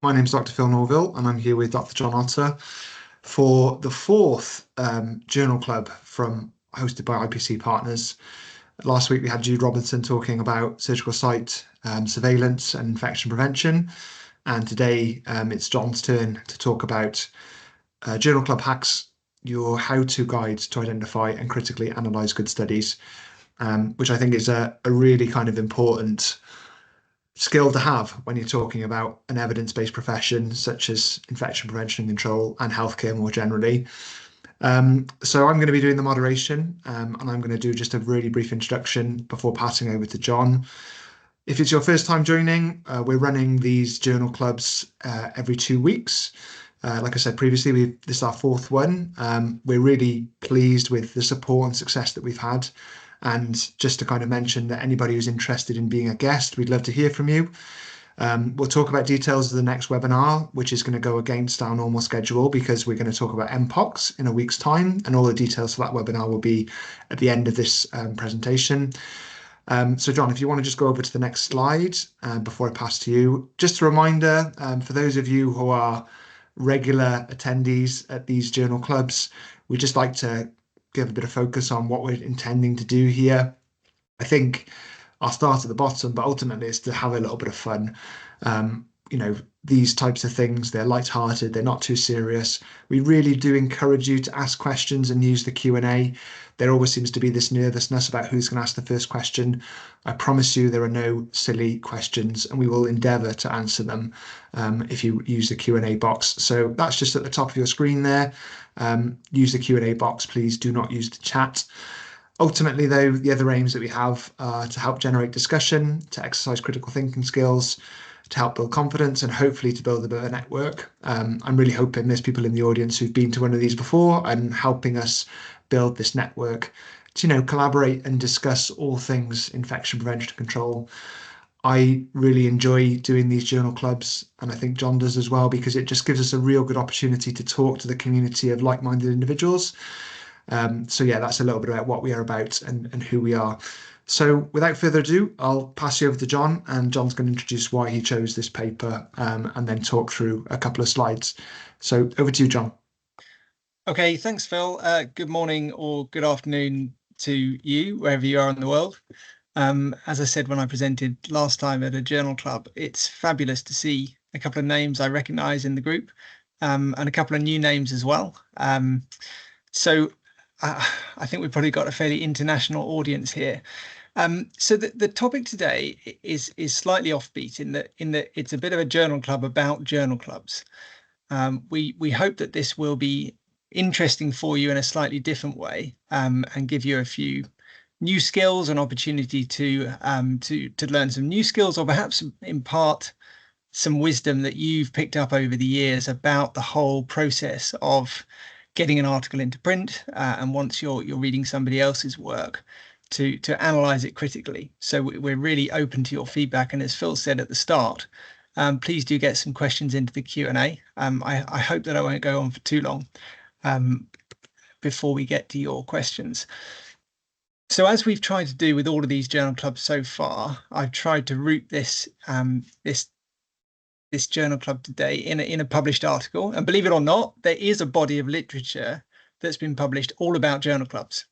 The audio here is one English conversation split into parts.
My name's Dr Phil Norville, and I'm here with Dr Jon Otter for the fourth journal club hosted by IPC Partners. Last week we had Jude Robinson talking about surgical site surveillance and infection prevention, and today it's Jon's turn to talk about Journal Club Hacks, your how-to guide to identify and critically analyse good studies, which I think is a really kind of important skill to have when you're talking about an evidence-based profession such as infection prevention and control and healthcare more generally. So I'm going to be doing the moderation, and I'm going to do just a really brief introduction before passing over to Jon. If it's your first time joining, we're running these journal clubs every 2 weeks. Like I said previously, this is our fourth one. We're really pleased with the support and success that we've had. And just to kind of mention that anybody who's interested in being a guest, we'd love to hear from you. We'll talk about details of the next webinar, which is going to go against our normal schedule because we're going to talk about MPOX in a week's time, and all the details for that webinar will be at the end of this presentation. So Jon, if you want to just go over to the next slide before I pass to you. Just a reminder, for those of you who are regular attendees at these journal clubs, we'd just like to give a bit of focus on what we're intending to do here. I think I'll start at the bottom, but ultimately it's to have a little bit of fun. These types of things, they're light-hearted, they're not too serious. We really do encourage you to ask questions and use the Q&A. There always seems to be this nervousness about who's going to ask the first question. I promise you there are no silly questions, and we will endeavour to answer them if you use the Q&A box. So that's just at the top of your screen there. Use the Q&A box, please do not use the chat. Ultimately, though, the other aims that we have are to help generate discussion, to exercise critical thinking skills, to help build confidence, and hopefully to build a bit of a network. I'm really hoping there's people in the audience who've been to one of these before and helping us build this network to, collaborate and discuss all things infection prevention and control. I really enjoy doing these journal clubs, and I think Jon does as well, because it just gives us a real good opportunity to talk to the community of like-minded individuals. So yeah, that's a little bit about what we are about and who we are. So without further ado, I'll pass you over to Jon, and Jon's going to introduce why he chose this paper and then talk through a couple of slides. So over to you, Jon. Okay, thanks, Phil. Good morning or good afternoon to you, wherever you are in the world. As I said when I presented last time at a journal club, it's fabulous to see a couple of names I recognise in the group, and a couple of new names as well. So I think we've probably got a fairly international audience here. So the topic today is slightly offbeat in that it's a bit of a journal club about journal clubs. We hope that this will be interesting for you in a slightly different way, and give you a few new skills and opportunity to learn some new skills, or perhaps impart some wisdom that you've picked up over the years about the whole process of getting an article into print, and once you're reading somebody else's work, to analyze it critically. So we're really open to your feedback, and as Phil said at the start, please do get some questions into the Q&A. I hope that I won't go on for too long before we get to your questions. So as we've tried to do with all of these journal clubs so far, I've tried to root this journal club today in a published article. And believe it or not, there is a body of literature that's been published all about journal clubs.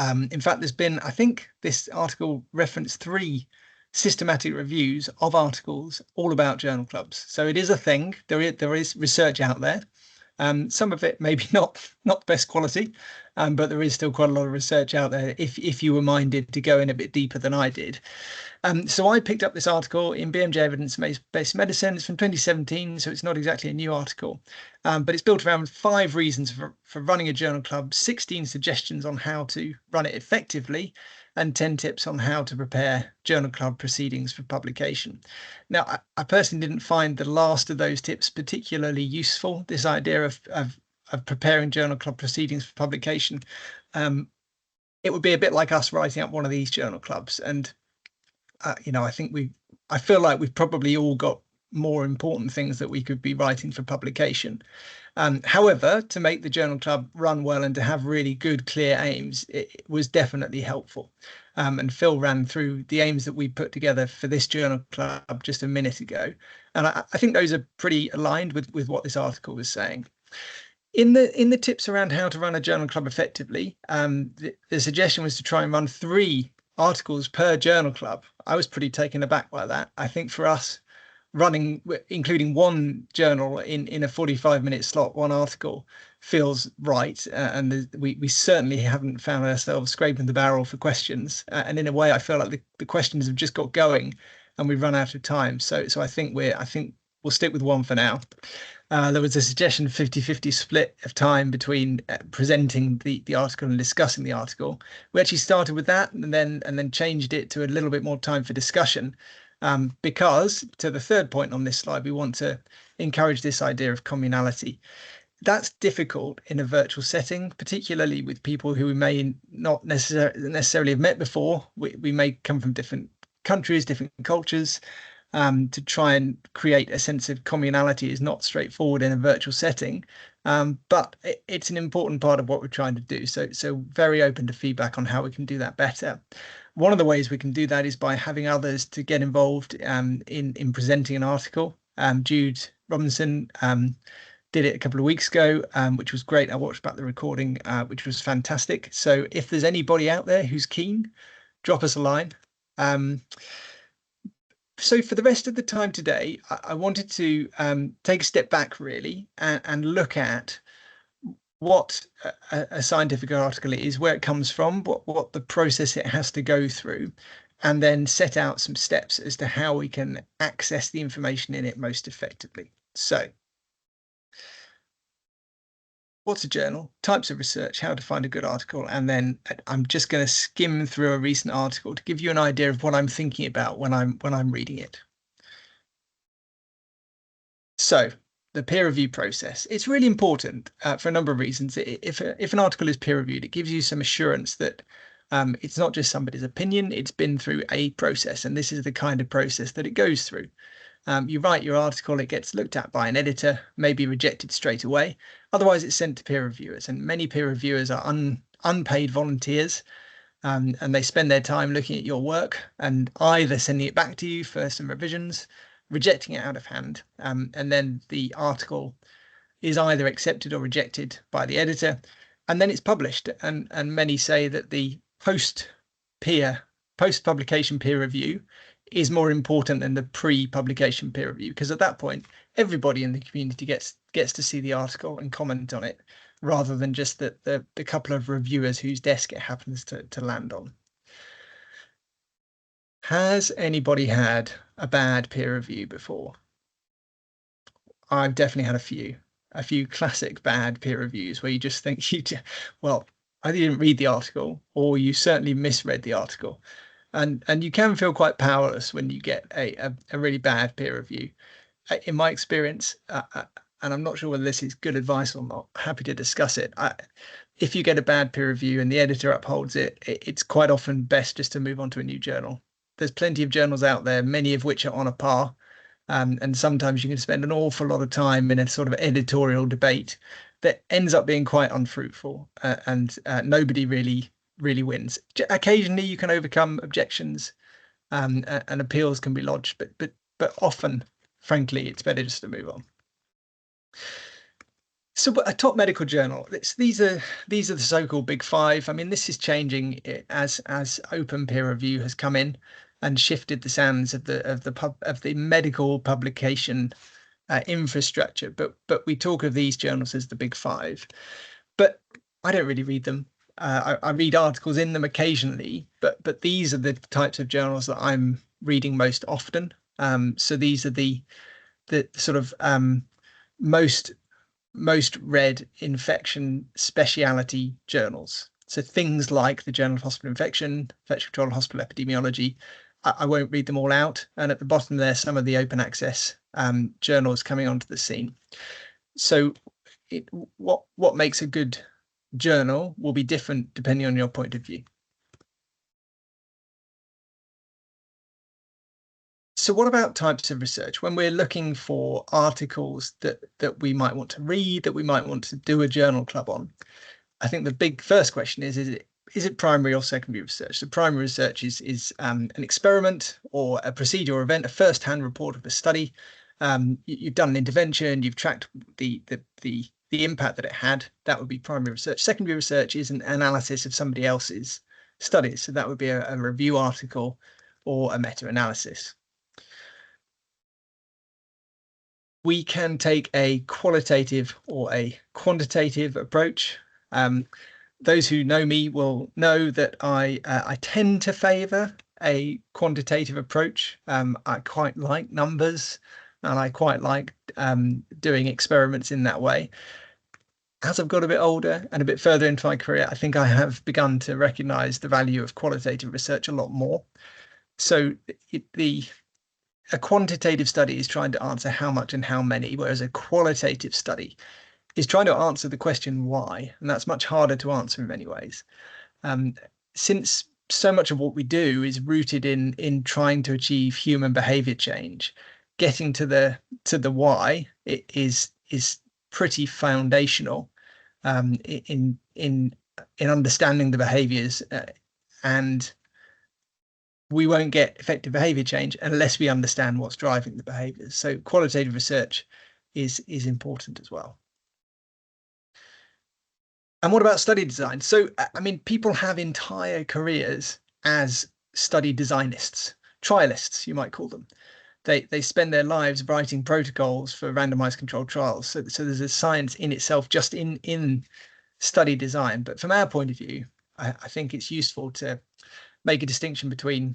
In fact, there's been, I think this article referenced 3 systematic reviews of articles all about journal clubs. So it is a thing. There is research out there. Some of it maybe not the best quality, but there is still quite a lot of research out there if you were minded to go in a bit deeper than I did. So I picked up this article in BMJ Evidence-Based Medicine. It's from 2017, so it's not exactly a new article, but it's built around 5 reasons for running a journal club, 16 suggestions on how to run it effectively, and 10 tips on how to prepare journal club proceedings for publication. Now, I personally didn't find the last of those tips particularly useful, this idea of preparing journal club proceedings for publication. It would be a bit like us writing up one of these journal clubs, and I feel like we've probably all got more important things that we could be writing for publication. However, to make the journal club run well and to have really good, clear aims, it was definitely helpful. And Phil ran through the aims that we put together for this journal club just a minute ago. And I think those are pretty aligned with what this article was saying. In the tips around how to run a journal club effectively, the suggestion was to try and run 3 articles per journal club. I was pretty taken aback by that. I think for us, including one journal in a 45-minute slot, one article, feels right. And we certainly haven't found ourselves scraping the barrel for questions. And in a way, I feel like the questions have just got going and we've run out of time. So I think we'll stick with one for now. There was a suggestion 50-50 split of time between presenting the article and discussing the article. We actually started with that and then changed it to a little bit more time for discussion. Because to the third point on this slide, we want to encourage this idea of communality. That's difficult in a virtual setting, particularly with people who we may not necessarily have met before. We may come from different countries, different cultures. To try and create a sense of communality is not straightforward in a virtual setting, but it's an important part of what we're trying to do. So very open to feedback on how we can do that better. One of the ways we can do that is by having others to get involved in presenting an article. Jude Robinson did it a couple of weeks ago, which was great. I watched back the recording, which was fantastic. So if there's anybody out there who's keen, drop us a line. So for the rest of the time today, I wanted to take a step back really and look at what a scientific article is, where it comes from, what the process it has to go through, and then set out some steps as to how we can access the information in it most effectively. So what's a journal, types of research, how to find a good article, and then I'm just going to skim through a recent article to give you an idea of what I'm thinking about when I'm reading it. So the peer review process, it's really important for a number of reasons. If an article is peer reviewed, it gives you some assurance that it's not just somebody's opinion, it's been through a process, and this is the kind of process that it goes through. You write your article, it gets looked at by an editor, maybe rejected straight away. Otherwise, it's sent to peer reviewers, and many peer reviewers are unpaid volunteers, and they spend their time looking at your work and either sending it back to you for some revisions, rejecting it out of hand, and then the article is either accepted or rejected by the editor, and then it's published. And many say that the post-publication peer review is more important than the pre-publication peer review, because at that point everybody in the community gets to see the article and comment on it, rather than just the couple of reviewers whose desk it happens to land on. Has anybody had a bad peer review before? I've definitely had a few classic bad peer reviews where you just think well, either you didn't read the article or you certainly misread the article. And you can feel quite powerless when you get a really bad peer review. In my experience, and I'm not sure whether this is good advice or not, happy to discuss it. If you get a bad peer review and the editor upholds it, it's quite often best just to move on to a new journal. There's plenty of journals out there, many of which are on a par. And sometimes you can spend an awful lot of time in a sort of editorial debate that ends up being quite unfruitful, and nobody really wins. Occasionally you can overcome objections, and appeals can be lodged, but often, frankly, it's better just to move on. So a top medical journal, these are the so-called big 5. I mean, this is changing as open peer review has come in and shifted the sands of the medical publication infrastructure. But we talk of these journals as the big 5. But I don't really read them. I read articles in them occasionally, but these are the types of journals that I'm reading most often. So these are the sort of most read infection speciality journals. So things like the Journal of Hospital Infection Control and Hospital Epidemiology. I won't read them all out. And at the bottom there, some of the open access journals coming onto the scene. So what makes a good journal will be different depending on your point of view. So what about types of research? When we're looking for articles that we might want to read, that we might want to do a journal club on, I think the big first question is it primary or secondary research? So primary research is an experiment or a procedure or event, a first-hand report of a study. You've done an intervention, you've tracked the impact that it had. That would be primary research. Secondary research is an analysis of somebody else's studies. So that would be a review article or a meta-analysis. We can take a qualitative or a quantitative approach. Those who know me will know that I tend to favour a quantitative approach. I quite like numbers, and I quite like doing experiments in that way. As I've got a bit older and a bit further into my career, I think I have begun to recognise the value of qualitative research a lot more. So a quantitative study is trying to answer how much and how many, whereas a qualitative study is trying to answer the question why, and that's much harder to answer in many ways. Since so much of what we do is rooted in trying to achieve human behavior change, getting to the why is pretty foundational in understanding the behaviors, and we won't get effective behavior change unless we understand what's driving the behaviors. So qualitative research is important as well. And what about study design? So, I mean, people have entire careers as study designists, trialists, you might call them. They spend their lives writing protocols for randomized controlled trials. So there's a science in itself just in study design. But from our point of view, I think it's useful to make a distinction between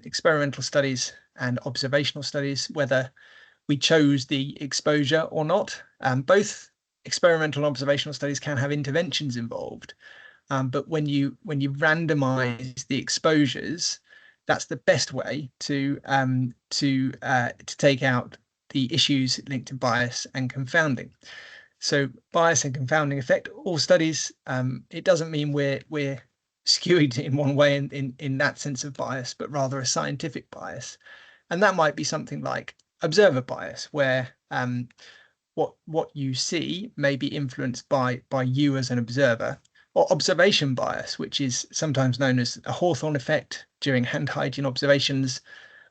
experimental studies and observational studies, whether we chose the exposure or not. Both experimental and observational studies can have interventions involved, but when you randomize the exposures, that's the best way to take out the issues linked to bias and confounding. So bias and confounding affect all studies. It doesn't mean we're skewed in one way in that sense of bias, but rather a scientific bias. And that might be something like observer bias, where what you see may be influenced by you as an observer, or observation bias, which is sometimes known as a Hawthorne effect during hand hygiene observations,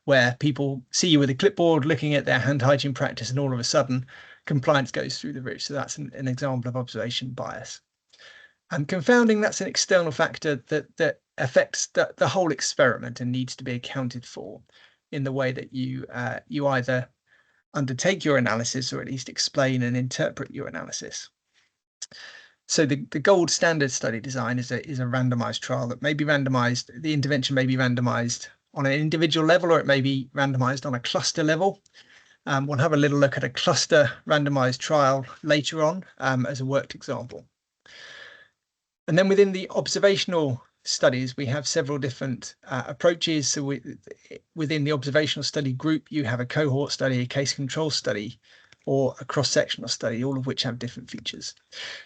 where people see you with a clipboard looking at their hand hygiene practice, and all of a sudden compliance goes through the roof. So that's an example of observation bias. And confounding, that's an external factor that affects the whole experiment and needs to be accounted for in the way that you either undertake your analysis or at least explain and interpret your analysis. So the gold standard study design is a randomized trial that may be randomized. The intervention may be randomized on an individual level, or it may be randomized on a cluster level. We'll have a little look at a cluster randomized trial later on as a worked example. And then within the observational studies, we have several different approaches. So within the observational study group, you have a cohort study, a case control study, or a cross-sectional study, all of which have different features.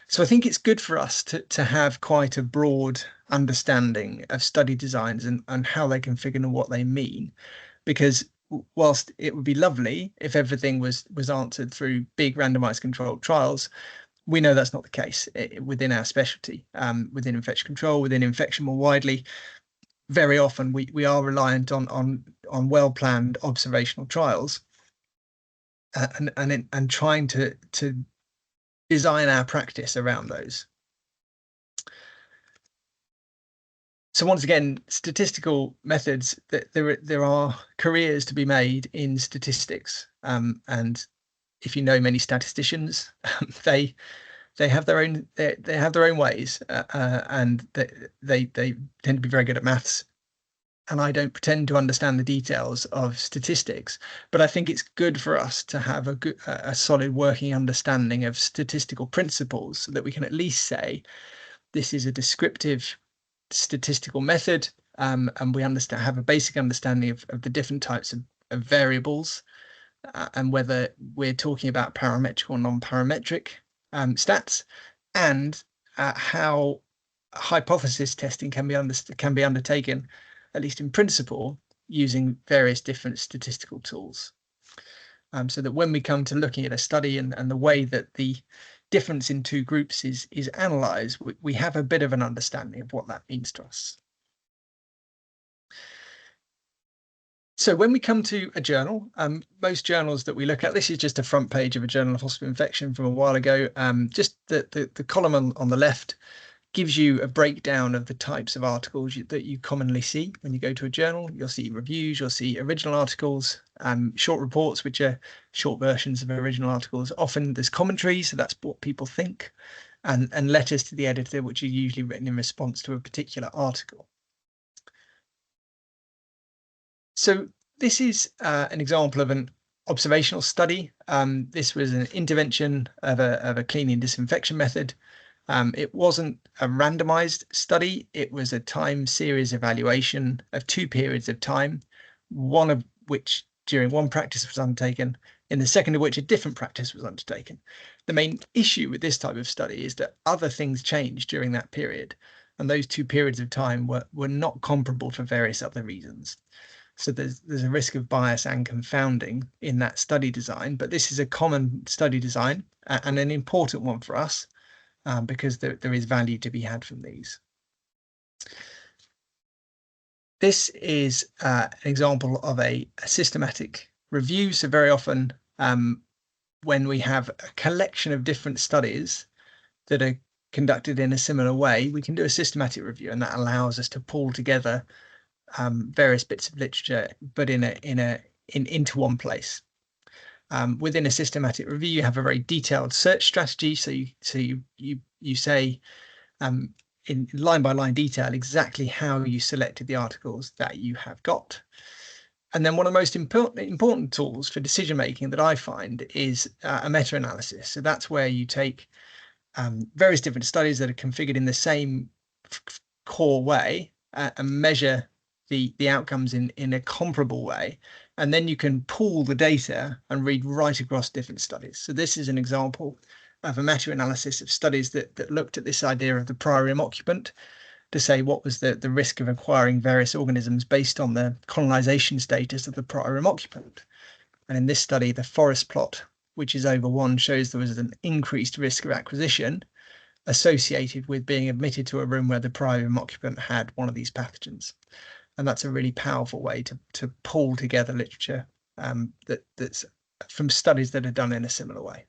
So I think it's good for us to have quite a broad understanding of study designs and how they configure and what they mean, because whilst it would be lovely if everything was answered through big randomized controlled trials, we know that's not the case within our specialty, within infection control, within infection more widely. Very often we are reliant on well-planned observational trials and trying to design our practice around those. So once again, statistical methods, there are careers to be made in statistics, and if you know many statisticians, they have their own ways, and they tend to be very good at maths. And I don't pretend to understand the details of statistics, but I think it's good for us to have a solid working understanding of statistical principles, so that we can at least say this is a descriptive statistical method, and we have a basic understanding of the different types of variables, and whether we're talking about parametric or non-parametric stats, and how hypothesis testing can be undertaken, at least in principle, using various different statistical tools. So that when we come to looking at a study and the way that the difference in two groups is analyse, we have a bit of an understanding of what that means to us. So when we come to a journal, most journals that we look at, this is just a front page of a journal of hospital infection from a while ago. Just the column on the left gives you a breakdown of the types of articles that you commonly see when you go to a journal. You'll see reviews, you'll see original articles, short reports, which are short versions of original articles. Often there's commentary, so that's what people think, and letters to the editor, which are usually written in response to a particular article. So this is an example of an observational study. This was an intervention of a cleaning disinfection method. It wasn't a randomized study. It was a time series evaluation of 2 periods of time, one of which during one practice was undertaken, in the second of which a different practice was undertaken. The main issue with this type of study is that other things changed during that period, and those 2 periods of time were not comparable for various other reasons. So there's a risk of bias and confounding in that study design, but this is a common study design and an important one for us because there is value to be had from these. This is an example of a systematic review. So very often when we have a collection of different studies that are conducted in a similar way, we can do a systematic review, and that allows us to pull together various bits of literature, but into one place. Within a systematic review, you have a very detailed search strategy. So you say in line by line detail exactly how you selected the articles that you have got. And then one of the most important tools for decision making that I find is a meta-analysis. So that's where you take various different studies that are configured in the same core way and measure the outcomes in a comparable way, and then you can pool the data and read right across different studies. So this is an example of a meta-analysis of studies that looked at this idea of the priorium occupant to say what was the risk of acquiring various organisms based on the colonization status of the priorium occupant. And in this study, the forest plot, which is over 1, shows there was an increased risk of acquisition associated with being admitted to a room where the priorium occupant had one of these pathogens. And that's a really powerful way to pull together literature that's from studies that are done in a similar way.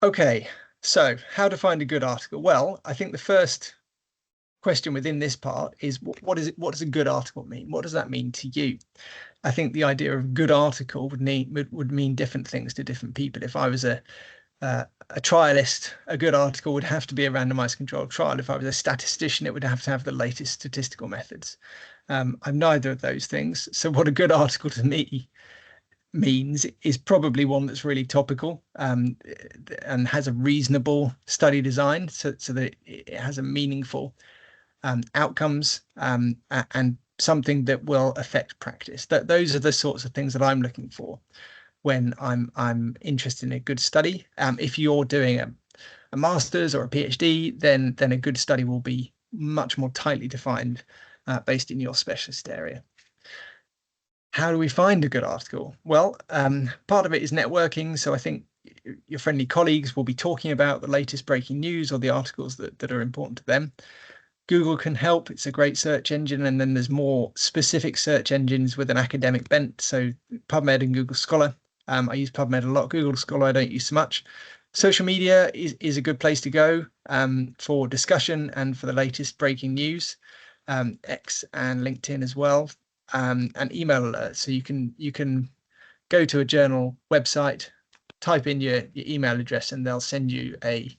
Okay, so how to find a good article? Well, I think the first question within this part is what does a good article mean? What does that mean to you? I think the idea of good article would mean different things to different people. If I was a trialist, a good article would have to be a randomized controlled trial. If I was a statistician, it would have to have the latest statistical methods. I'm neither of those things. So what a good article to me means is probably one that's really topical and has a reasonable study design so that it has a meaningful outcomes and something that will affect practice. Those are the sorts of things that I'm looking for when I'm interested in a good study. If you're doing a master's or a PhD, then a good study will be much more tightly defined based in your specialist area. How do we find a good article? Well, part of it is networking. So I think your friendly colleagues will be talking about the latest breaking news or the articles that are important to them. Google can help. It's a great search engine. And then there's more specific search engines with an academic bent. So PubMed and Google Scholar. I use PubMed a lot. Google Scholar I don't use so much. Social media is a good place to go for discussion and for the latest breaking news. X and LinkedIn as well, and email alerts. So you can go to a journal website, type in your email address, and they'll send you a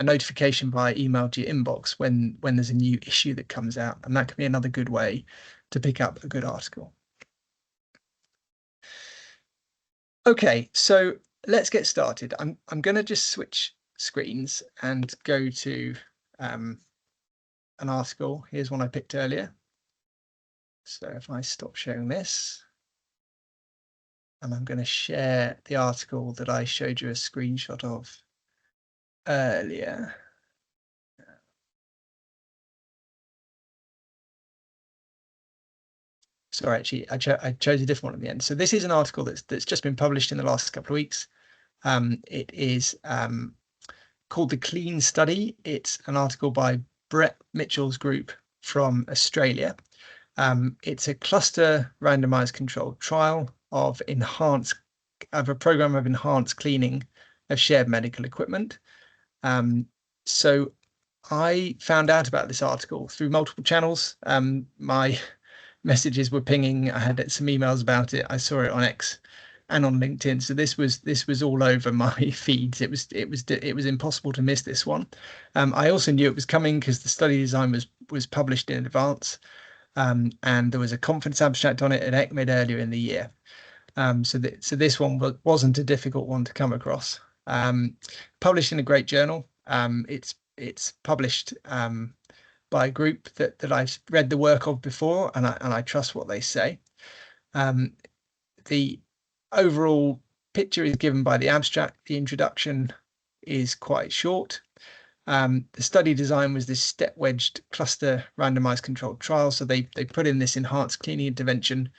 notification via email to your inbox when there's a new issue that comes out, and that can be another good way to pick up a good article. Okay, so let's get started. I'm going to just switch screens and go to an article. Here's one I picked earlier. So if I stop sharing this, and I'm going to share the article that I showed you a screenshot of earlier. Sorry, actually, I chose a different one at the end. So this is an article that's just been published in the last couple of weeks. It is called the Clean Study. It's an article by Brett Mitchell's group from Australia. It's a cluster randomized controlled trial of a program of enhanced cleaning of shared medical equipment. So I found out about this article through multiple channels. My messages were pinging. I had some emails about it. I saw it on X and on LinkedIn. So this was all over my feeds. It was impossible to miss this one. I also knew it was coming because the study design was published in advance, and there was a conference abstract on it at ECMID earlier in the year. So this one wasn't a difficult one to come across. Published in a great journal. It's published by a group that I've read the work of before, and I trust what they say. The overall picture is given by the abstract. The introduction is quite short. The study design was this step-wedged cluster randomized controlled trial. So they put in this enhanced cleaning intervention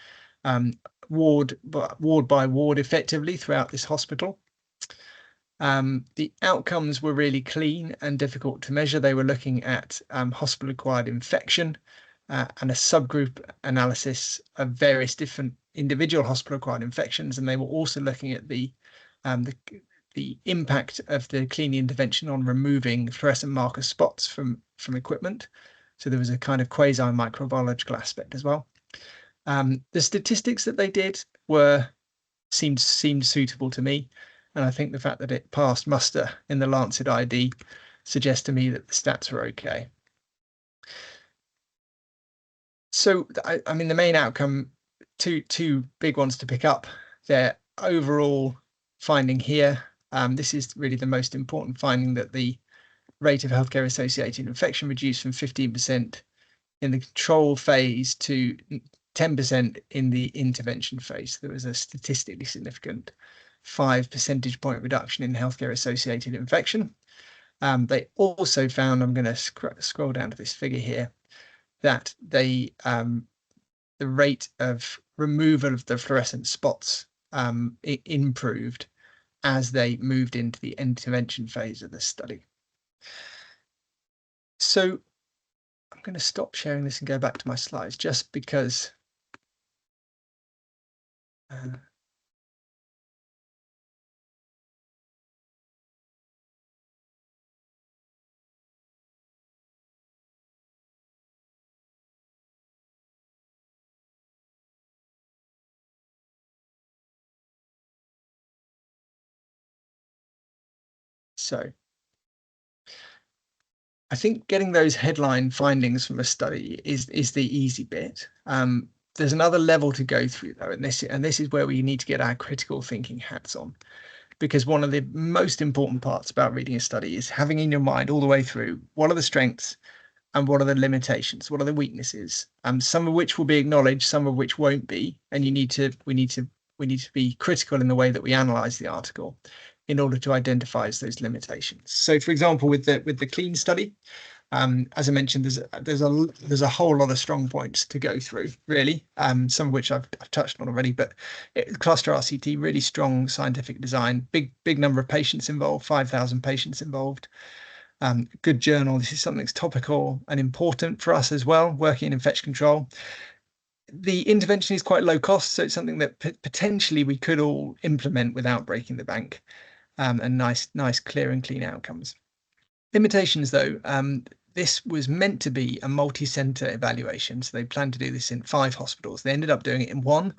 ward by ward effectively throughout this hospital. The outcomes were really clean and difficult to measure. They were looking at hospital-acquired infection and a subgroup analysis of various different individual hospital-acquired infections, and they were also looking at the impact of the cleaning intervention on removing fluorescent marker spots from equipment. So there was a kind of quasi-microbiological aspect as well. The statistics that they did seemed suitable to me, and I think the fact that it passed muster in the Lancet ID suggests to me that the stats were okay. So I mean, the main outcome, two big ones to pick up. Their overall finding here. This is really the most important finding, that the rate of healthcare associated infection reduced from 15% in the control phase to 10% in the intervention phase. There was a statistically significant 5 percentage point reduction in healthcare associated infection. They also found, I'm going to scroll down to this figure here, that the rate of removal of the fluorescent spots improved as they moved into the intervention phase of the study. So I'm going to stop sharing this and go back to my slides, just because so I think getting those headline findings from a study is the easy bit. There's another level to go through though, and this is where we need to get our critical thinking hats on, because one of the most important parts about reading a study is having in your mind all the way through what are the strengths and what are the limitations, what are the weaknesses, some of which will be acknowledged, some of which won't be, and we need to be critical in the way that we analyze the article in order to identify those limitations. So, for example, with the Clean study, as I mentioned, there's a whole lot of strong points to go through, really, some of which I've touched on already. But cluster RCT, really strong scientific design, big number of patients involved, 5,000 patients involved. Good journal. This is something that's topical and important for us as well, working in infection control. The intervention is quite low cost, so it's something that potentially we could all implement without breaking the bank, and nice, clear and clean outcomes. Limitations, though, this was meant to be a multi-center evaluation, so they planned to do this in 5 hospitals. They ended up doing it in 1,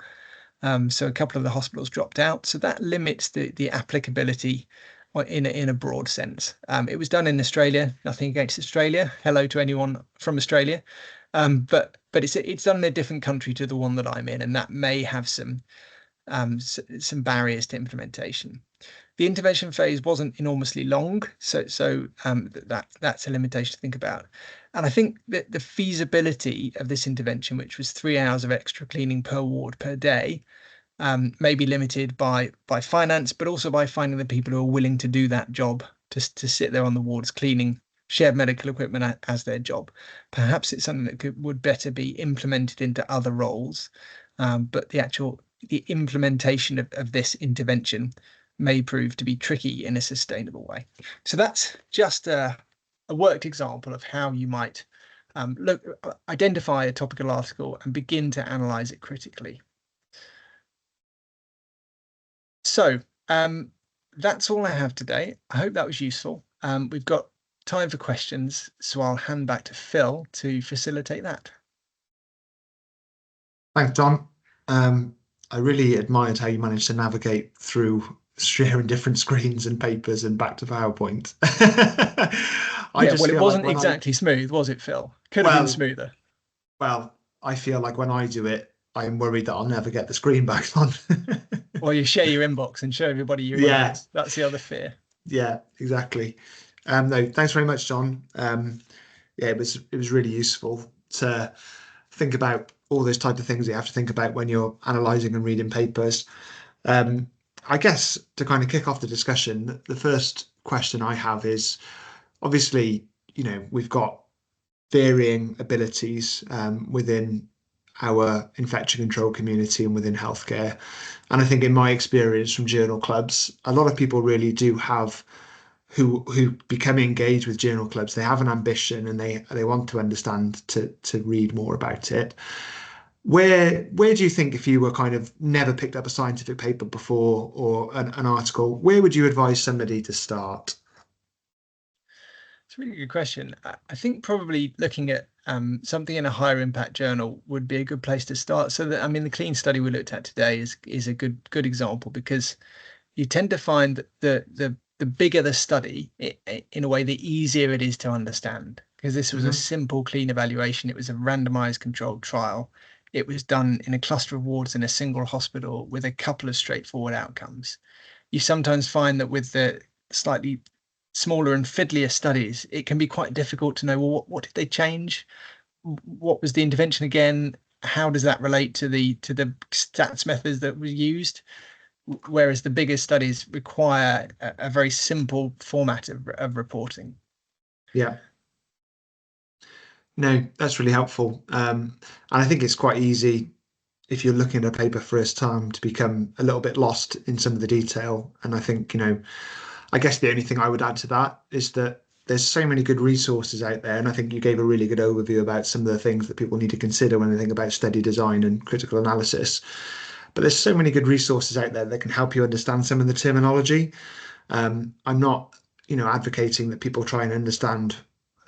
so a couple of the hospitals dropped out. So that limits the applicability in a broad sense. It was done in Australia. Nothing against Australia. Hello to anyone from Australia, but it's done in a different country to the one that I'm in, and that may have some barriers to implementation. The intervention phase wasn't enormously long, so that's a limitation to think about. And I think that the feasibility of this intervention, which was 3 hours of extra cleaning per ward per day, may be limited by finance, but also by finding the people who are willing to do that job, to sit there on the wards cleaning shared medical equipment as their job. Perhaps it's something that would better be implemented into other roles, but the implementation of this intervention may prove to be tricky in a sustainable way. So that's just a worked example of how you might identify a topical article and begin to analyze it critically. So that's all I have today. I hope that was useful. We've got time for questions, so I'll hand back to Phil to facilitate that. Thanks, John. I really admired how you managed to navigate through sharing different screens and papers and back to PowerPoint. Well, it wasn't exactly smooth, was it, Phil? Could have been smoother. Well, I feel like when I do it, I'm worried that I'll never get the screen back on. Or you share your inbox and show everybody your emails. That's the other fear. Yeah, exactly. No, thanks very much, John. Yeah, it was really useful to think about all those type of things you have to think about when you're analysing and reading papers. I guess to kind of kick off the discussion, the first question I have is, obviously, we've got varying abilities within our infection control community and within healthcare. And I think in my experience from journal clubs, a lot of people really do have who become engaged with journal clubs. They have an ambition and they want to understand, to read more about it. Where do you think, if you were kind of never picked up a scientific paper before or an article, where would you advise somebody to start? It's a really good question. I think probably looking at something in a higher impact journal would be a good place to start. So that, I mean, the clean study we looked at today is a good example, because you tend to find that the bigger the study, in a way, the easier it is to understand, because this was a simple clean evaluation. It was a randomized controlled trial. It was done in a cluster of wards in a single hospital with a couple of straightforward outcomes. You sometimes find that with the slightly smaller and fiddlier studies, it can be quite difficult to know, well, what did they change? What was the intervention again? How does that relate to the stats methods that were used? Whereas the bigger studies require a very simple format of reporting. Yeah. No, that's really helpful. And I think it's quite easy, if you're looking at a paper first time, to become a little bit lost in some of the detail. And I think, I guess the only thing I would add to that is that there's so many good resources out there. And I think you gave a really good overview about some of the things that people need to consider when they think about study design and critical analysis. But there's so many good resources out there that can help you understand some of the terminology. I'm not, advocating that people try and understand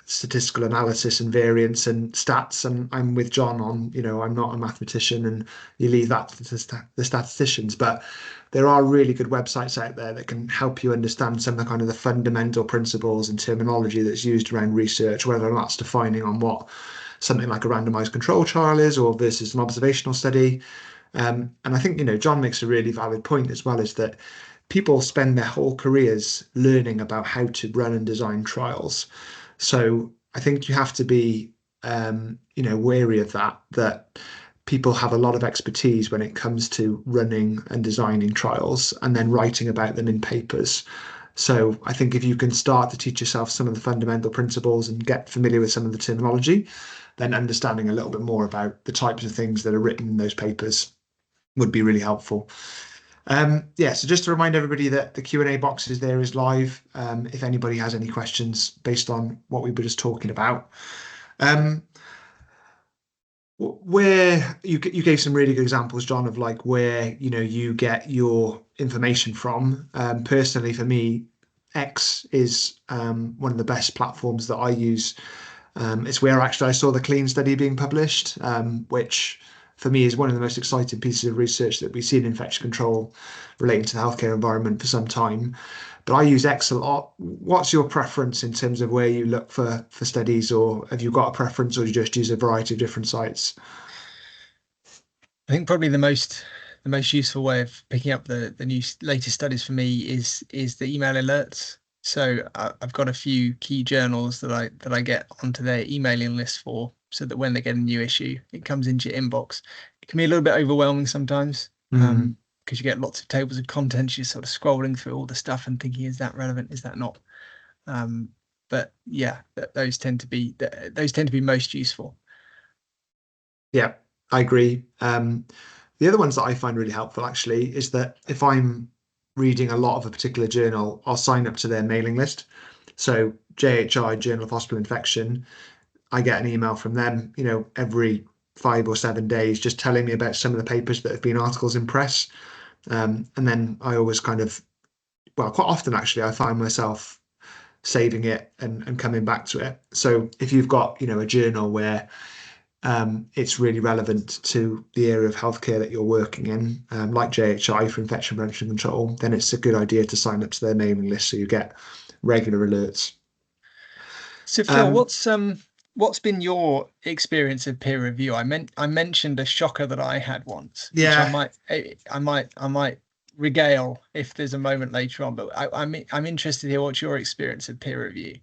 statistical analysis and variance and stats. And I'm with John on, I'm not a mathematician, and you leave that to the statisticians. But there are really good websites out there that can help you understand some of the kind of the fundamental principles and terminology that's used around research, whether or not that's defining on what something like a randomized control trial is or versus an observational study. And I think, John makes a really valid point as well, is that people spend their whole careers learning about how to run and design trials. So I think you have to be, wary of that people have a lot of expertise when it comes to running and designing trials and then writing about them in papers. So I think if you can start to teach yourself some of the fundamental principles and get familiar with some of the terminology, then understanding a little bit more about the types of things that are written in those papers would be really helpful. So just to remind everybody that the Q&A box is live, if anybody has any questions based on what we were just talking about. Where you gave some really good examples, John, of like where you get your information from. Personally, for me, X is one of the best platforms that I use. It's where actually I saw the clean study being published, which for me is one of the most exciting pieces of research that we've seen in infection control relating to the healthcare environment for some time. But I use X a lot. What's your preference in terms of where you look for studies, or have you got a preference, or do you just use a variety of different sites? I think probably the most useful way of picking up the latest studies for me is the email alerts. So I've got a few key journals that I get onto their emailing list for, so that when they get a new issue, it comes into your inbox. It can be a little bit overwhelming sometimes, because you get lots of tables of contents. You're sort of scrolling through all the stuff and thinking, is that relevant? Is that not? But yeah, those tend to be most useful. Yeah, I agree. The other ones that I find really helpful actually is that if I'm reading a lot of a particular journal, I'll sign up to their mailing list. So JHI, Journal of Hospital Infection, I get an email from them, every 5 or 7 days, just telling me about some of the papers that have been articles in press. And then I always kind of, well, quite often actually, I find myself saving it and coming back to it. So if you've got, a journal where it's really relevant to the area of healthcare that you're working in, like JHI for infection prevention control, then it's a good idea to sign up to their mailing list so you get regular alerts. So Phil, Um, what's been your experience of peer review? I mentioned a shocker that I had once, which yeah, I might regale if there's a moment later on. But I'm interested to hear what's your experience of peer review.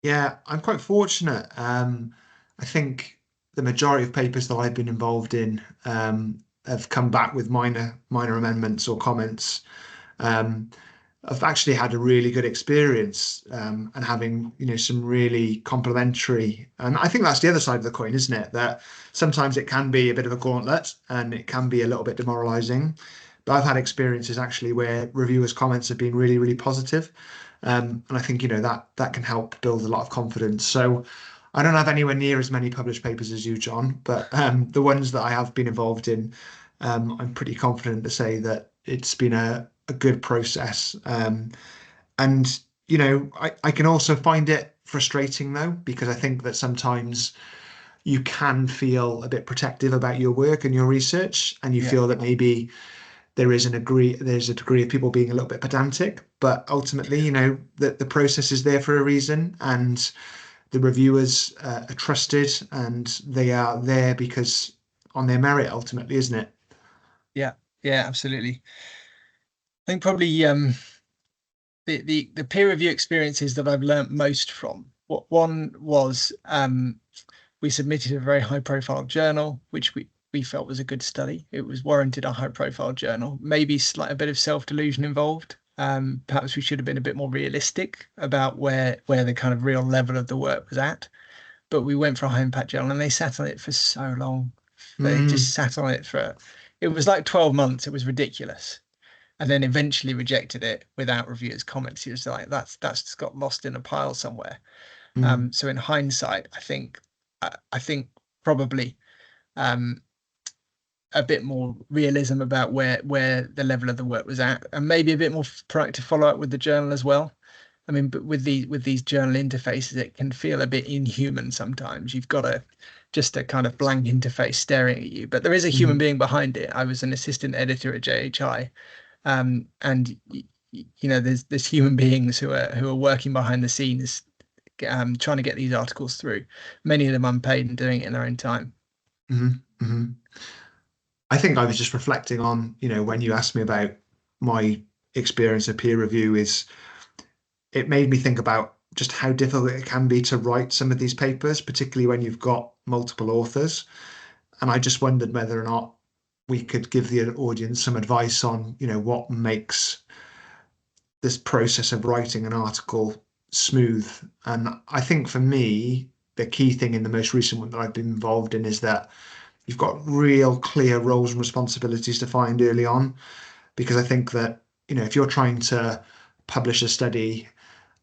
yeah, I'm quite fortunate. I think the majority of papers that I've been involved in have come back with minor amendments or comments. Um, I've actually had a really good experience and having some really complimentary. And I think that's the other side of the coin, isn't it? That sometimes it can be a bit of a gauntlet and it can be a little bit demoralizing. But I've had experiences actually where reviewers' comments have been really, really positive. And I think that can help build a lot of confidence. So I don't have anywhere near as many published papers as you, John, but the ones that I have been involved in, I'm pretty confident to say that it's been a good process. And I can also find it frustrating though, because I think that sometimes you can feel a bit protective about your work and your research, and you Yeah, feel that maybe there's a degree of people being a little bit pedantic, but ultimately, that the process is there for a reason, and the reviewers are trusted, and they are there because on their merit, ultimately, isn't it? yeah, yeah, absolutely. I think probably the peer review experiences that I've learnt most from. What one was we submitted a very high profile journal, which we felt was a good study. It was warranted a high profile journal, maybe a bit of self delusion involved. Perhaps we should have been a bit more realistic about where the kind of real level of the work was at. But we went for a high impact journal, and they sat on it for so long. They Mm, just sat on it it was like 12 months. It was ridiculous, and then eventually rejected it without reviewers' comments. He was like, that's just got lost in a pile somewhere. mm, So in hindsight, I think probably um, a bit more realism about where the level of the work was at, and maybe a bit more proactive follow up with the journal as well. I mean, but with these journal interfaces, it can feel a bit inhuman sometimes. You've got just a kind of blank interface staring at you, but there is a human mm. being behind it. I was an assistant editor at JHI, and there's human beings who are working behind the scenes, trying to get these articles through. Many of them unpaid and doing it in their own time. Mhm, mhm. I think I was just reflecting on, when you asked me about my experience of peer review, is it made me think about just how difficult it can be to write some of these papers, particularly when you've got multiple authors. And I just wondered whether or not we could give the audience some advice on, what makes this process of writing an article smooth. And I think for me, the key thing in the most recent one that I've been involved in is that you've got real clear roles and responsibilities defined early on. Because I think that, if you're trying to publish a study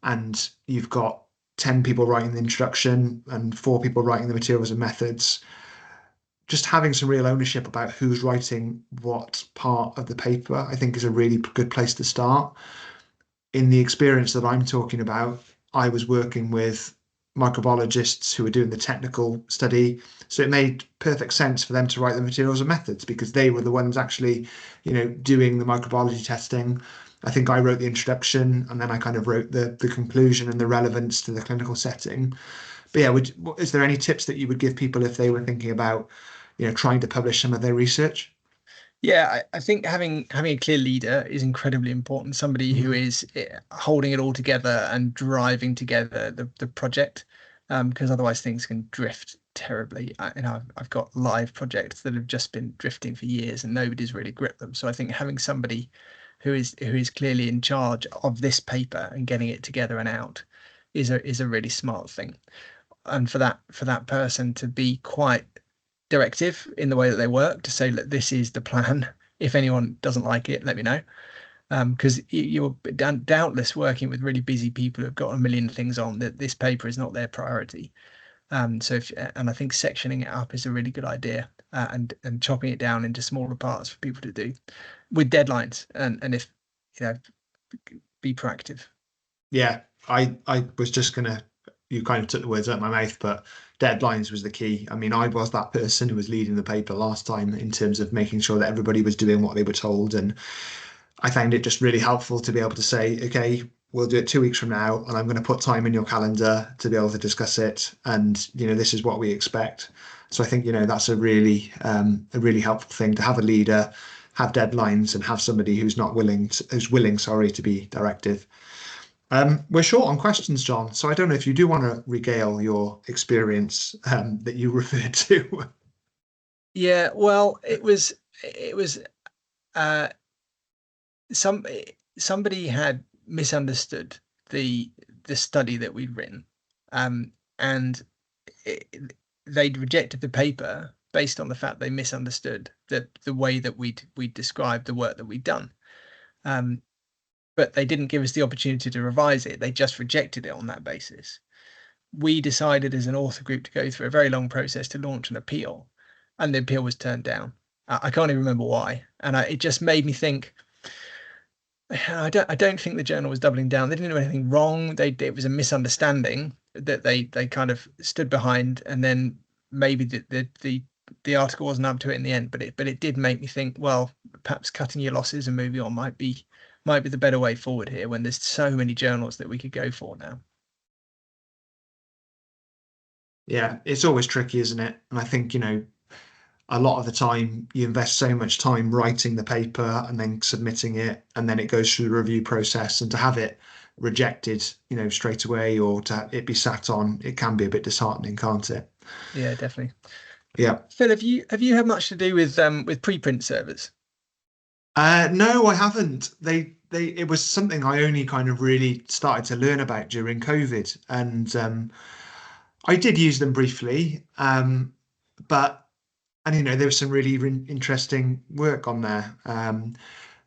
and you've got 10 people writing the introduction and 4 people writing the materials and methods, just having some real ownership about who's writing what part of the paper, I think is a really good place to start. In the experience that I'm talking about, I was working with microbiologists who were doing the technical study. So it made perfect sense for them to write the materials and methods because they were the ones actually, doing the microbiology testing. I think I wrote the introduction and then I kind of wrote the conclusion and the relevance to the clinical setting. But yeah, is there any tips that you would give people if they were thinking about, trying to publish some of their research? Yeah, I think having a clear leader is incredibly important. Somebody who Mm, is holding it all together and driving together the project, because otherwise things can drift terribly. I've got live projects that have just been drifting for years and nobody's really gripped them. So I think having somebody who is clearly in charge of this paper and getting it together and out is a really smart thing. And for that person to be quite directive in the way that they work, to say, look, this is the plan. If anyone doesn't like it, let me know. because you're doubtless working with really busy people who've got a million things on, that this paper is not their priority. And I think sectioning it up is a really good idea, and chopping it down into smaller parts for people to do with deadlines, and if be proactive. Yeah, I was just gonna, you kind of took the words out of my mouth, but deadlines was the key. I mean, I was that person who was leading the paper last time in terms of making sure that everybody was doing what they were told, and I found it just really helpful to be able to say, okay, we'll do it 2 weeks from now, and I'm going to put time in your calendar to be able to discuss it, and this is what we expect. So I think that's a really helpful thing to have a leader, have deadlines, and have somebody who's willing, sorry, to be directive. We're short on questions, John, so I don't know if you do want to regale your experience that you referred to. Yeah, well, it was uh, somebody had misunderstood the study that we'd written, and they'd rejected the paper based on the fact they misunderstood the way that we'd described the work that we'd done. But they didn't give us the opportunity to revise it. They just rejected it on that basis. We decided as an author group to go through a very long process to launch an appeal, and the appeal was turned down. I can't even remember why, and it just made me think. I don't think the journal was doubling down. They didn't do anything wrong. It was a misunderstanding that they kind of stood behind, and then maybe the article wasn't up to it in the end. But it did make me think, well, perhaps cutting your losses and moving on might be the better way forward here, when there's so many journals that we could go for now. Yeah, it's always tricky, isn't it? And I think, a lot of the time you invest so much time writing the paper and then submitting it, and then it goes through the review process, and to have it rejected, straight away, or to it be sat on, it can be a bit disheartening, can't it? Yeah, definitely. Yeah. Phil, have you had much to do with preprint servers? No, I haven't. It was something I only kind of really started to learn about during COVID, and I did use them briefly, but there was some really interesting work on there.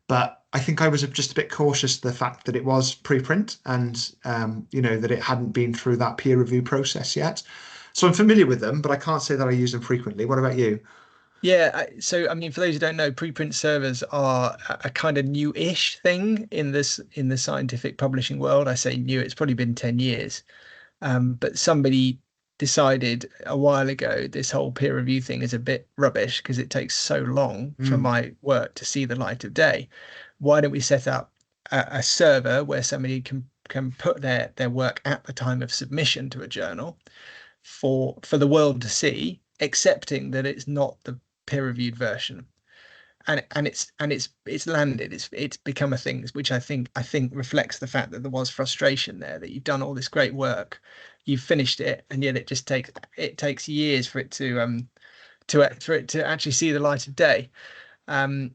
But I think I was just a bit cautious of the fact that it was preprint, and that it hadn't been through that peer review process yet. So I'm familiar with them, but I can't say that I use them frequently. What about you? Yeah, so I mean, for those who don't know, preprint servers are a kind of new-ish thing in the scientific publishing world. I say new; it's probably been 10 years. But somebody decided a while ago this whole peer review thing is a bit rubbish because it takes so long for Mm, my work to see the light of day. Why don't we set up a server where somebody can put their work at the time of submission to a journal for the world to see, accepting that it's not the peer-reviewed version. And it's landed. It's become a thing, which I think reflects the fact that there was frustration there, that you've done all this great work, you've finished it, and yet it takes years for it to actually see the light of day. Um,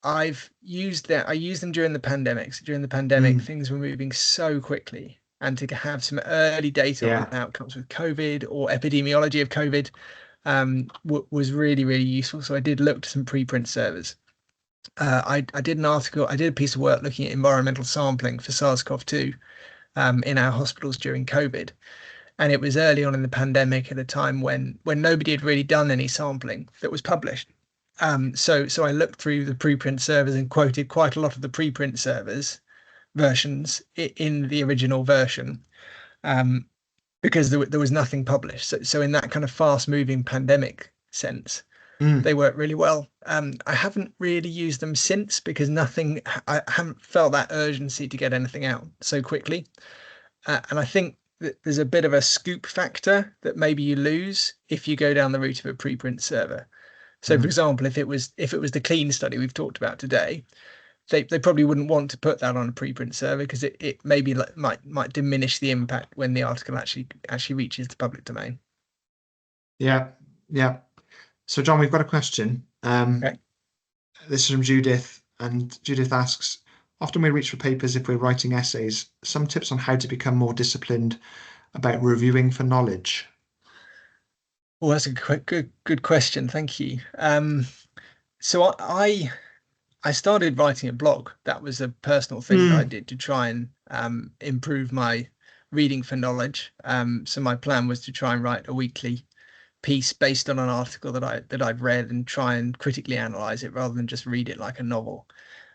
I've used that. I used them during the pandemic. So during the pandemic, mm, things were moving so quickly, and to have some early data on yeah. outcomes with COVID or epidemiology of COVID was really, really useful. So I did look to some preprint servers. I did an article, I did a piece of work looking at environmental sampling for SARS-CoV-2 in our hospitals during COVID. And it was early on in the pandemic, at a time when nobody had really done any sampling that was published. So I looked through the preprint servers and quoted quite a lot of the preprint servers versions in the original version, um, because there was nothing published. So in that kind of fast-moving pandemic sense, Mm, they work really well. I haven't really used them since, because I haven't felt that urgency to get anything out so quickly. And I think that there's a bit of a scoop factor that maybe you lose if you go down the route of a preprint server. So, for mm. example, if it was the clean study we've talked about today, they probably wouldn't want to put that on a preprint server, because it maybe might diminish the impact when the article actually reaches the public domain. Yeah, yeah. So, John, we've got a question. Okay. This is from Judith, and Judith asks, often we reach for papers if we're writing essays. Some tips on how to become more disciplined about reviewing for knowledge. Well, that's a good question. Thank you. So I started writing a blog. That was a personal thing that I did to try and improve my reading for knowledge. So my plan was to try and write a weekly piece based on an article that I'd read and try and critically analyze it rather than just read it like a novel.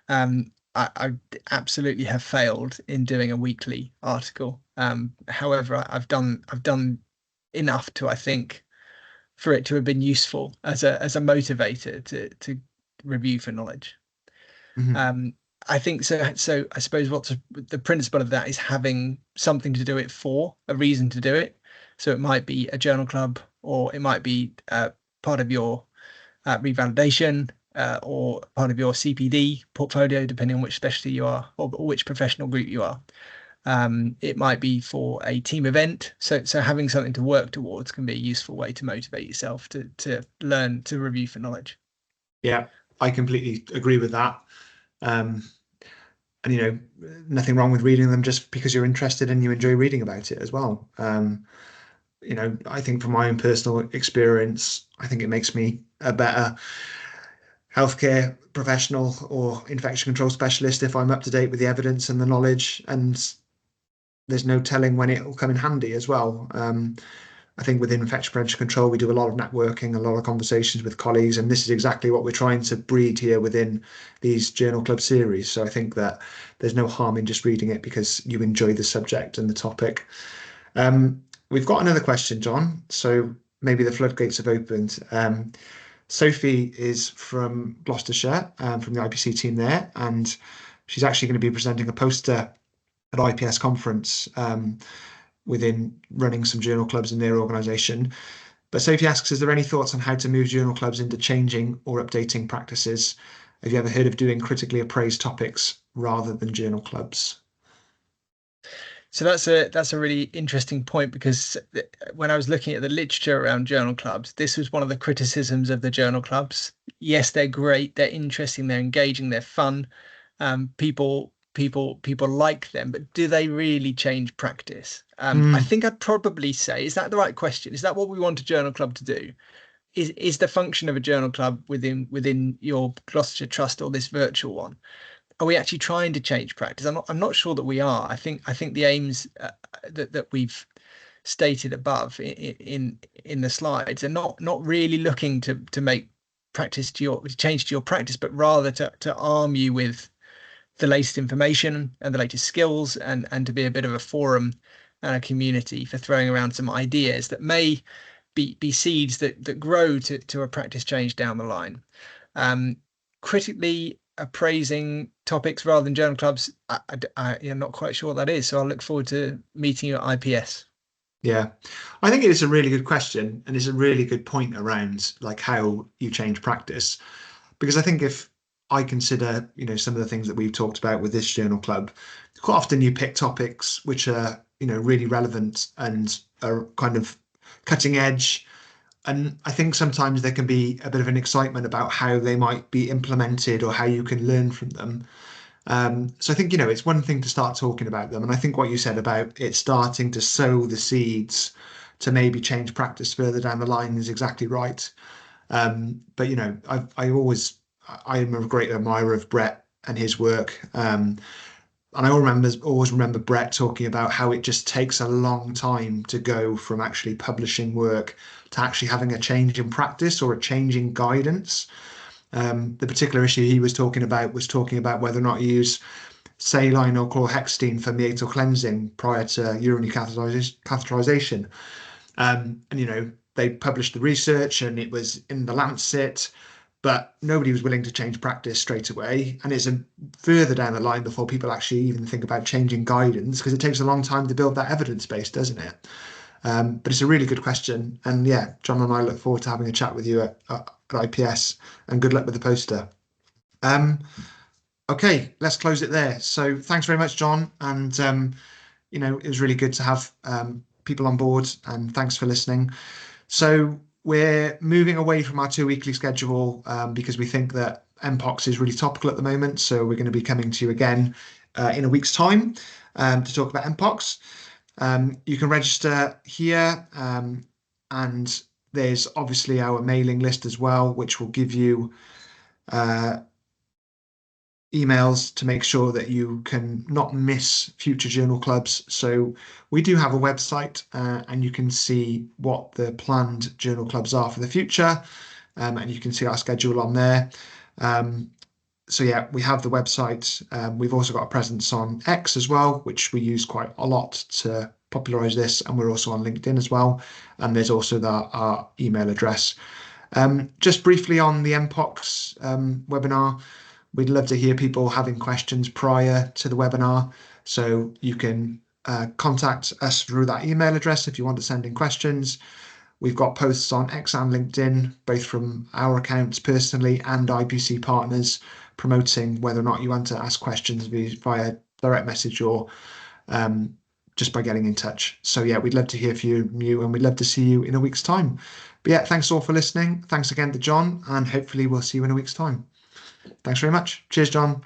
I absolutely have failed in doing a weekly article. However, I've done enough to, I think, for it to have been useful as a motivator to review for knowledge. Mhm. Um, I think so. So I suppose what's the principle of that is having something to do it for, a reason to do it. So it might be a journal club, or it might be part of your revalidation, or part of your CPD portfolio, depending on which specialty you are, or which professional group you are. It might be for a team event. So having something to work towards can be a useful way to motivate yourself to learn to review for knowledge. Yeah, I completely agree with that. Um, and nothing wrong with reading them just because you're interested and you enjoy reading about it as well. I think from my own personal experience, I think it makes me a better healthcare professional or infection control specialist if I'm up to date with the evidence and the knowledge, and there's no telling when it will come in handy as well. I think within infection prevention control, we do a lot of networking, a lot of conversations with colleagues, and this is exactly what we're trying to breed here within these journal club series. So I think that there's no harm in just reading it because you enjoy the subject and the topic. We've got another question, John. So maybe the floodgates have opened. Sophie is from Gloucestershire, from the IPC team there, and she's actually going to be presenting a poster at IPS conference within running some journal clubs in their organisation. But Sophie asks, is there any thoughts on how to move journal clubs into changing or updating practices? Have you ever heard of doing critically appraised topics rather than journal clubs? So that's a really interesting point, because when I was looking at the literature around journal clubs, this was one of the criticisms of the journal clubs. Yes, they're great, they're interesting, they're engaging, they're fun. People like them, but do they really change practice? I Mm, think I'd probably say, is that the right question? Is that what we want a journal club to do? Is the function of a journal club within your Gloucestershire Trust or this virtual one? Are we actually trying to change practice? I'm not sure that we are. I think the aims that we've stated above in the slides are not really looking to make practice to your change to your practice, but rather to arm you with the latest information and the latest skills, and to be a bit of a forum and a community for throwing around some ideas that may be seeds that grow to a practice change down the line. Um, Critically appraising topics rather than journal clubs, I'm not quite sure what that is. So I'll look forward to meeting you at IPS. yeah, I think it is a really good question, and it's a really good point around like how you change practice. Because I think if I consider, some of the things that we've talked about with this journal club, quite often you pick topics which are, really relevant and are kind of cutting edge. And I think sometimes there can be a bit of an excitement about how they might be implemented or how you can learn from them. So I think, it's one thing to start talking about them. And I think what you said about it starting to sow the seeds to maybe change practice further down the line is exactly right. But I am a great admirer of Brett and his work. And I always remember Brett talking about how it just takes a long time to go from actually publishing work to actually having a change in practice or a change in guidance. The particular issue he was talking about whether or not you use saline or chlorhexidine for meatal cleansing prior to urinary catheterization. And they published the research and it was in the Lancet, but nobody was willing to change practice straight away. And it's further down the line before people actually even think about changing guidance, because it takes a long time to build that evidence base, doesn't it? But it's a really good question. And yeah, John and I look forward to having a chat with you at IPS, and good luck with the poster. Um, okay, let's close it there. So thanks very much, John. And, it was really good to have people on board, and thanks for listening. So we're moving away from our 2 weekly schedule because we think that Mpox is really topical at the moment. So we're going to be coming to you again in a week's time to talk about Mpox. You can register here, and there's obviously our mailing list as well, which will give you emails to make sure that you can not miss future journal clubs. So we do have a website, and you can see what the planned journal clubs are for the future, and you can see our schedule on there. So yeah, we have the website. We've also got a presence on X as well, which we use quite a lot to popularize this, and we're also on LinkedIn as well. And there's also our email address. Just briefly on the MPOX webinar, we'd love to hear people having questions prior to the webinar. So you can contact us through that email address if you want to send in questions. We've got posts on X and LinkedIn, both from our accounts personally and IPC partners, promoting whether or not you want to ask questions via direct message or just by getting in touch. So yeah, we'd love to hear from you, and we'd love to see you in a week's time. But yeah, thanks all for listening. Thanks again to Jon, and hopefully we'll see you in a week's time. Thanks very much. Cheers, Jon.